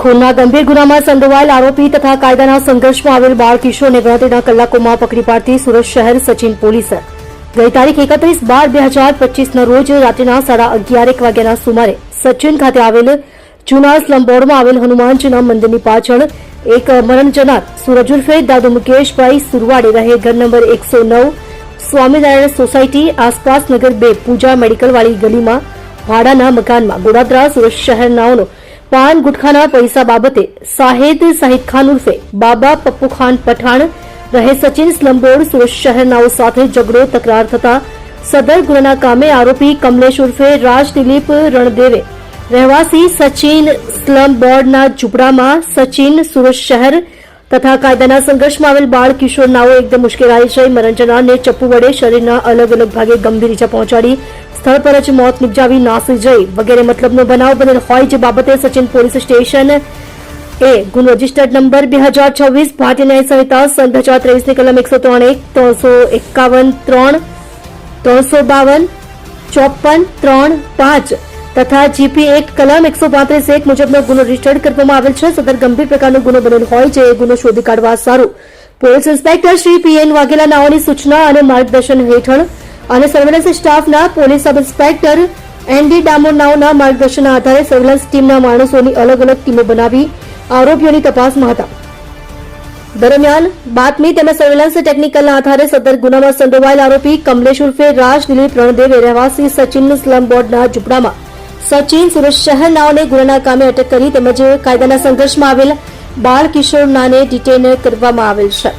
ખૂનના ગંભીર ગુનામાં સંડોવાયેલ આરોપી તથા કાયદાના સંઘર્ષમાં આવેલ બાળ કિશોરને ગણતરીના કલાકોમાં પકડી પાડતી સુરત શહેર સચિન પોલીસે ગઈ તારીખ 31/12/2025ના રોજ રાત્રિના 11:30 વાગ્યાના સુમારે સચિન ખાતે આવેલ જૂના સ્લમ બોર્ડમાં આવેલ હનુમાનજીના મંદિરની પાછળ એક મરણ જનાર સુરજ ઉર્ફે દાદુ મુકેશભાઈ સુરવાડે રહે ઘર નંબર 109 સ્વામિનારાયણ સોસાયટી આસપાસ નગર 2 પૂજા મેડિકલવાળી ગલીમાં ભાડાના મકાનમાં ગોડાદરા સુરત શહેરનાઓનો પાન ગુટખાના પૈસા બાબતે સાહેદ ખાન ઉર્ફે બાબા પપ્પુ ખાન પઠાણ રહે સચિન સ્લમ બોર્ડ સુરત શહેરનાઓ સાથે ઝઘડો તકરાર થતા સદર ગુનાના કામે આરોપી કમલેશ ઉર્ફે રાજ દિલીપ રણદેવે રહેવાસી સચિન સ્લમ બોર્ડના ઝૂંપડામાં સચિન સુરત શહેર તથા કાયદાના સંઘર્ષમાં આવેલ બાળ કિશોરનાઓ એકદમ મુશ્કેલાઈ જઈ મરણ જનારને ચપ્પુ વડે શરીરના અલગ અલગ ભાગે ગંભીર ઇજા પહોંચાડી સ્થળ પર જ મોત નિપજાવી નાસી જઈ વગેરે મતલબનો બનાવ બનેલ હોય જે બાબતે સચિન પોલીસ સ્ટેશન ગુનો રજીસ્ટર્ડ નંબર 2026 ભારતીય ન્યાય સંહિતા સન 2023 ની કલમ 103(1) 351(3) 352 54 3 5 તથા જીપી 1 કલમ 135(1) મુજબનો ગુનો રજીસ્ટર્ડ કરવામાં આવેલ છે. સદર ગંભીર પ્રકારનો ગુનો બનેલ હોય જે ગુનો શોધી કાઢવા સારું police inspector Shri PN Vaghela નાઓની સૂચના અને માર્ગદર્શન હેઠળ અને સર્વેલન્સ સ્ટાફના police sub inspector ND Damor નાઓના માર્ગદર્શનના આધારે સર્વેલન્સ ટીમના માણસોની અલગ અલગ ટીમો બનાવી આરોપીઓની તપાસમાં હતા. દરમિયાન બાતમી તેમજ સર્વેલન્સ ટેકનિકલના આધારે સદર ગુનામાં સંડોવાયેલ આરોપી કમલેશ ઉર્ફે રાજ દિલીપ રણદેવે રહેવાસી સચિન સ્લમ બોર્ડના ઝૂંપડામાં સચિન સુરત શહેરનાઓને ગુનાના કામે અટક કરી તેમજ કાયદાના સંઘર્ષમાં આવેલ બાળ કિશોરનાને ડિટેન કરવામાં આવેલ છે.